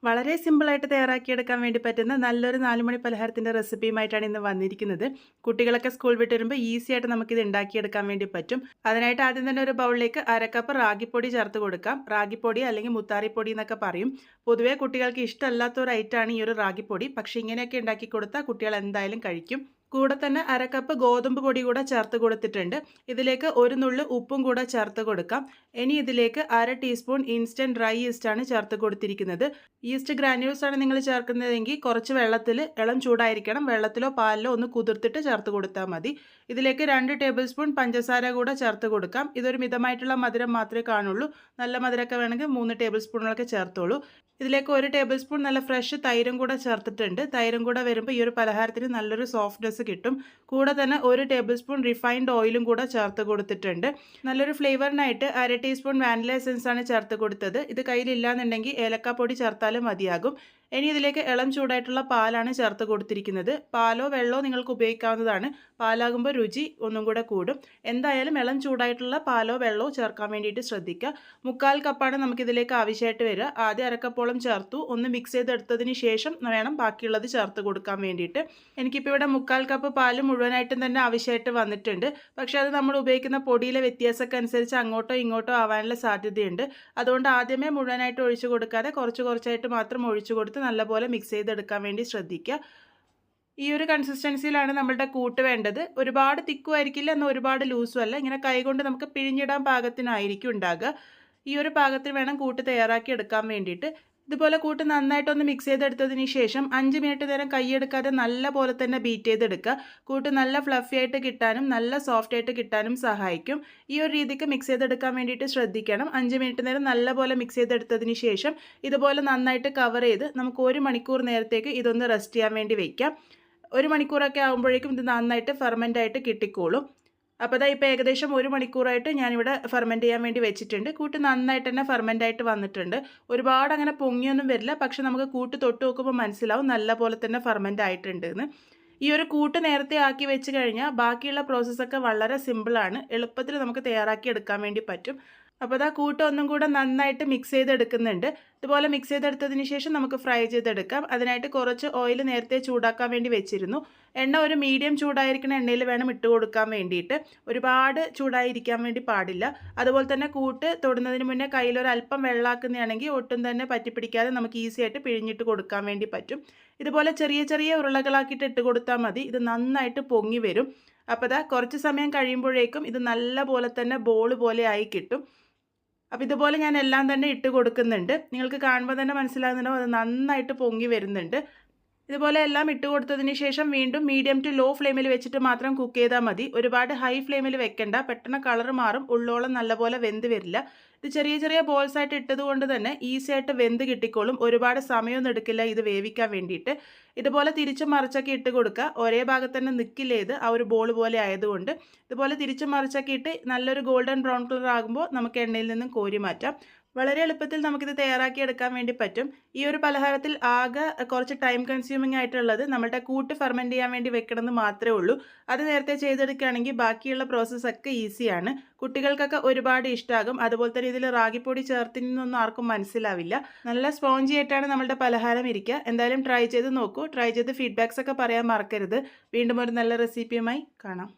വളരെ സിമ്പിളായിട്ട് തയ്യാറാക്കിയെടുക്കാൻ വേണ്ടി പറ്റുന്ന നല്ലൊരു 4 മണി പലഹാരത്തിൻ്റെ റെസിപ്പിയുമായിട്ടാണ് ഇന്ന് വന്നിരിക്കുന്നത്. കുട്ടികളൊക്കെ സ്കൂൾ വിട്ട് വരുമ്പോൾ ഈസി ആയിട്ട് നമുക്കിത് ഉണ്ടാക്കിയെടുക്കാൻ വേണ്ടി പറ്റും. അതിനായിട്ട് ആദ്യം തന്നെ ഒരു ബൗളിലേക്ക് 1/2 കപ്പ് റാഗിപ്പൊടി ചേർത്ത് കൊടുക്കാം. റാഗിപ്പൊടി അല്ലെങ്കിൽ മുത്താറിപ്പൊടി എന്നൊക്കെ പറയും. പൊതുവേ കുട്ടികൾക്ക് ഇഷ്ടമല്ലാത്ത ഒരു ഐറ്റമാണ് ഈ ഒരു റാഗിപ്പൊടി. പക്ഷേ ഇങ്ങനെയൊക്കെ ഉണ്ടാക്കി കൊടുത്താൽ കുട്ടികൾ എന്തായാലും കഴിക്കും. കൂടെ തന്നെ 1/2 കപ്പ് ഗോതമ്പ് പൊടി കൂടെ ചേർത്ത് കൊടുത്തിട്ടുണ്ട്. ഇതിലേക്ക് ഒരു നുള്ള് ഉപ്പും കൂടെ ചേർത്ത് കൊടുക്കാം. ഇനി ഇതിലേക്ക് 1/2 ടീസ്പൂൺ ഇൻസ്റ്റൻറ്റ് ഡ്രൈ ഈസ്റ്റാണ് ചേർത്ത് കൊടുത്തിരിക്കുന്നത്. ഈസ്റ്റ് ഗ്രാന്യൂൾസ് ആണ് നിങ്ങൾ ചേർക്കുന്നതെങ്കിൽ കുറച്ച് വെള്ളത്തിൽ ഇളം ചൂടായിരിക്കണം. വെള്ളത്തിലോ പാലിലോ ഒന്ന് കുതിർത്തിട്ട് ചേർത്ത് കൊടുത്താൽ മതി. ഇതിലേക്ക് 2 ടേബിൾ സ്പൂൺ പഞ്ചസാര കൂടെ ചേർത്ത് കൊടുക്കാം. ഇതൊരു മിതമായിട്ടുള്ള മധുരം മാത്രമേ കാണുള്ളൂ. നല്ല മധുരമൊക്കെ വേണമെങ്കിൽ 3 ടേബിൾ സ്പൂണുകളൊക്കെ ചേർത്തോളൂ. ഇതിലേക്ക് 1 ടേബിൾ സ്പൂൺ നല്ല ഫ്രഷ് തൈരും കൂടെ ചേർത്തിട്ടുണ്ട്. തൈരും കൂടെ വരുമ്പോൾ ഈ ഒരു പലഹാരത്തിന് നല്ലൊരു സോഫ്റ്റ്നെസ് കിട്ടും. കൂടെ തന്നെ 1 ടേബിൾ സ്പൂൺ റിഫൈൻഡ് ഓയിലും കൂടെ ചേർത്ത് കൊടുത്തിട്ടുണ്ട്. നല്ലൊരു ഫ്ലേവറിനായിട്ട് 1/2 ടീസ്പൂൺ വാനില എസൻസ് ആണ് ചേർത്ത് കൊടുത്തത്. ഇത് കയ്യിലില്ലാന്നുണ്ടെങ്കിൽ ഏലക്കാപ്പൊടി ചേർത്താലും മതിയാകും. ഇനി ഇതിലേക്ക് ഇളം ചൂടായിട്ടുള്ള പാലാണ് ചേർത്ത് കൊടുത്തിരിക്കുന്നത്. പാലോ വെള്ളമോ നിങ്ങൾക്ക് ഉപയോഗിക്കാവുന്നതാണ്. പാലാകുമ്പോൾ രുചി ഒന്നും കൂടെ കൂടും. എന്തായാലും ഇളം ചൂടായിട്ടുള്ള പാലോ വെള്ളമോ ചേർക്കാൻ വേണ്ടിയിട്ട് ശ്രദ്ധിക്കുക. 1/4 കപ്പാണ് നമുക്കിതിലേക്ക് ആവശ്യമായിട്ട് വരിക. ആദ്യം 1/2 കപ്പോളം ചേർത്തു. ഒന്ന് മിക്സ് ചെയ്തെടുത്തതിന് ശേഷം വേണം ബാക്കിയുള്ളത് ചേർത്ത് കൊടുക്കാൻ വേണ്ടിയിട്ട്. എനിക്കിപ്പോൾ ഇവിടെ 1/4 കപ്പ് പാല് മുഴുവനായിട്ടും തന്നെ ആവശ്യമായിട്ട് വന്നിട്ടുണ്ട്. പക്ഷേ അത് നമ്മൾ ഉപയോഗിക്കുന്ന പൊടിയിലെ വ്യത്യാസമൊക്കെ അനുസരിച്ച് അങ്ങോട്ടോ ഇങ്ങോട്ടോ ആവാനുള്ള സാധ്യതയുണ്ട്. അതുകൊണ്ട് ആദ്യമേ മുഴുവനായിട്ട് ഒഴിച്ചു കൊടുക്കാതെ കുറച്ചായിട്ട് മാത്രം ഒഴിച്ചു കൊടുത്ത് നല്ലപോലെ മിക്സ് ചെയ്തെടുക്കാൻ വേണ്ടി ശ്രദ്ധിക്കുക. ഈ ഒരു കൺസിസ്റ്റൻസിയിലാണ് നമ്മളുടെ കൂട്ട് വേണ്ടത്. ഒരുപാട് തിക്കും ആയിരിക്കില്ല, എന്നാൽ ഒരുപാട് ലൂസും അല്ല. ഇങ്ങനെ കൈകൊണ്ട് നമുക്ക് പിഴിഞ്ഞിടാൻ പാകത്തിനായിരിക്കും ഉണ്ടാകുക. ഈ ഒരു പാകത്തിന് വേണം കൂട്ട് തയ്യാറാക്കി എടുക്കാൻ വേണ്ടിയിട്ട്. ഇതുപോലെ കൂട്ട് നന്നായിട്ടൊന്ന് മിക്സ് ചെയ്തെടുത്തതിന് ശേഷം 5 മിനിറ്റ് നേരം കൈയെടുക്കാതെ നല്ല പോലെ തന്നെ ബീറ്റ് ചെയ്തെടുക്കുക. കൂട്ട് നല്ല ഫ്ലഫി ആയിട്ട് കിട്ടാനും നല്ല സോഫ്റ്റ് ആയിട്ട് കിട്ടാനും സഹായിക്കും. ഈ ഒരു രീതിക്ക് മിക്സ് ചെയ്തെടുക്കാൻ വേണ്ടിയിട്ട് ശ്രദ്ധിക്കണം. 5 മിനിറ്റ് നേരം നല്ല പോലെ മിക്സ് ചെയ്തെടുത്തതിന് ശേഷം ഇതുപോലെ നന്നായിട്ട് കവർ ചെയ്ത് നമുക്ക് 1 മണിക്കൂർ നേരത്തേക്ക് ഇതൊന്ന് റെസ്റ്റ് ചെയ്യാൻ വേണ്ടി വയ്ക്കാം. 1 മണിക്കൂറൊക്കെ ആകുമ്പോഴേക്കും ഇത് നന്നായിട്ട് ഫെർമെൻ്റ് ആയിട്ട് കിട്ടിക്കോളും. അപ്പോൾ അതാ ഇപ്പോൾ ഏകദേശം 1 മണിക്കൂറായിട്ട് ഞാനിവിടെ ഫെർമെൻറ്റ് ചെയ്യാൻ വേണ്ടി വെച്ചിട്ടുണ്ട്. കൂട്ട് നന്നായിട്ട് തന്നെ ഫെർമെൻ്റ് ആയിട്ട് വന്നിട്ടുണ്ട്. ഒരുപാട് അങ്ങനെ പൊങ്ങിയൊന്നും വരില്ല. പക്ഷെ നമുക്ക് കൂട്ട് തൊട്ട് നോക്കുമ്പോൾ മനസ്സിലാവും നല്ല പോലെ തന്നെ ഫെർമെൻ്റ് ആയിട്ടുണ്ട് എന്ന്. ഈ ഒരു കൂട്ട് നേരത്തെ ആക്കി വെച്ച് കഴിഞ്ഞാൽ ബാക്കിയുള്ള പ്രോസസ്സൊക്കെ വളരെ സിമ്പിളാണ്. എളുപ്പത്തിൽ നമുക്ക് തയ്യാറാക്കി എടുക്കാൻ വേണ്ടി പറ്റും. അപ്പോൾ അതാ കൂട്ട് ഒന്നും കൂടെ നന്നായിട്ട് മിക്സ് ചെയ്തെടുക്കുന്നുണ്ട്. ഇതുപോലെ മിക്സ് ചെയ്തെടുത്തതിന് ശേഷം നമുക്ക് ഫ്രൈ ചെയ്തെടുക്കാം. അതിനായിട്ട് കുറച്ച് ഓയിൽ നേരത്തെ ചൂടാക്കാൻ വേണ്ടി വെച്ചിരുന്നു. എണ്ണ ഒരു മീഡിയം ചൂടായിരിക്കുന്ന എണ്ണയിൽ വേണം ഇട്ട് കൊടുക്കാൻ വേണ്ടിയിട്ട്. ഒരുപാട് ചൂടായിരിക്കാൻ വേണ്ടി പാടില്ല. അതുപോലെ തന്നെ കൂട്ട് തൊടുന്നതിന് മുന്നേ കയ്യിലൊരല്പം വെള്ളമാക്കുന്നതാണെങ്കിൽ ഒട്ടും തന്നെ പറ്റിപ്പിടിക്കാതെ നമുക്ക് ഈസി ആയിട്ട് പിഴിഞ്ഞിട്ട് കൊടുക്കാൻ വേണ്ടി പറ്റും. ഇതുപോലെ ചെറിയ ചെറിയ ഉരുളകളാക്കിയിട്ട് ഇട്ട് കൊടുത്താൽ മതി. ഇത് നന്നായിട്ട് പൊങ്ങി വരും. അപ്പോൾ അതാ കുറച്ച് സമയം കഴിയുമ്പോഴേക്കും ഇത് നല്ല പോലെ തന്നെ ബോൾ പോലെ ആയി കിട്ടും. അപ്പോൾ ഇതുപോലെ ഞാൻ എല്ലാം തന്നെ ഇട്ട് കൊടുക്കുന്നുണ്ട്. നിങ്ങൾക്ക് കാണുമ്പോൾ തന്നെ മനസ്സിലാകുന്നുണ്ടോ, അത് നന്നായിട്ട് പൊങ്ങി വരുന്നുണ്ട്. ഇതുപോലെ എല്ലാം ഇട്ട് കൊടുത്തതിന് ശേഷം വീണ്ടും മീഡിയം ടു ലോ ഫ്ലെയിമിൽ വെച്ചിട്ട് മാത്രം കുക്ക് ചെയ്താൽ മതി. ഒരുപാട് ഹൈ ഫ്ലെയിമിൽ വെക്കണ്ട. പെട്ടെന്ന് കളർ മാറും. ഉള്ളോളം നല്ലപോലെ വെന്ത് വരില്ല. ഇത് ചെറിയ ചെറിയ ബോൾസ് ആയിട്ട് ഇട്ടത് കൊണ്ട് തന്നെ ഈസി ആയിട്ട് വെന്ത് കിട്ടിക്കോളും. ഒരുപാട് സമയമൊന്നും എടുക്കില്ല ഇത് വേവിക്കാൻ വേണ്ടിയിട്ട്. ഇതുപോലെ തിരിച്ചും മറിച്ചൊക്കെ ഇട്ട് കൊടുക്കുക. ഒരേ ഭാഗത്ത് തന്നെ നിൽക്കില്ല ഇത്, ആ ഒരു ബോൾ പോലെ ആയതുകൊണ്ട്. ഇതുപോലെ തിരിച്ചും മറിച്ചൊക്കെ ഇട്ട് നല്ലൊരു ഗോൾഡൻ ബ്രൗൺ കളർ ആകുമ്പോൾ നമുക്ക് എണ്ണയിൽ നിന്നും കോരി മാറ്റാം. വളരെ എളുപ്പത്തിൽ നമുക്കിത് തയ്യാറാക്കി എടുക്കാൻ വേണ്ടി പറ്റും. ഈ ഒരു പലഹാരത്തിൽ ആകെ കുറച്ച് ടൈം കൺസ്യൂമിംഗ് ആയിട്ടുള്ളത് നമ്മളുടെ കൂട്ട് ഫെർമെൻറ്റ് ചെയ്യാൻ വേണ്ടി വെക്കണമെന്ന് മാത്രമേ ഉള്ളൂ. അത് നേരത്തെ ചെയ്തെടുക്കുകയാണെങ്കിൽ ബാക്കിയുള്ള പ്രോസസ്സൊക്കെ ഈസിയാണ്. കുട്ടികൾക്കൊക്കെ ഒരുപാട് ഇഷ്ടമാകും. അതുപോലെ തന്നെ ഇതിൽ റാഗിപ്പൊടി ചേർത്തിനൊന്നും ആർക്കും മനസ്സിലാവില്ല. നല്ല സ്പോഞ്ചി ആയിട്ടാണ് നമ്മളുടെ പലഹാരം ഇരിക്കുക. എന്തായാലും ട്രൈ ചെയ്ത് നോക്കൂ. ട്രൈ ചെയ്ത് ഫീഡ്ബാക്സ് ഒക്കെ പറയാൻ മറക്കരുത്. വീണ്ടും ഒരു നല്ല റെസിപ്പിയുമായി കാണാം.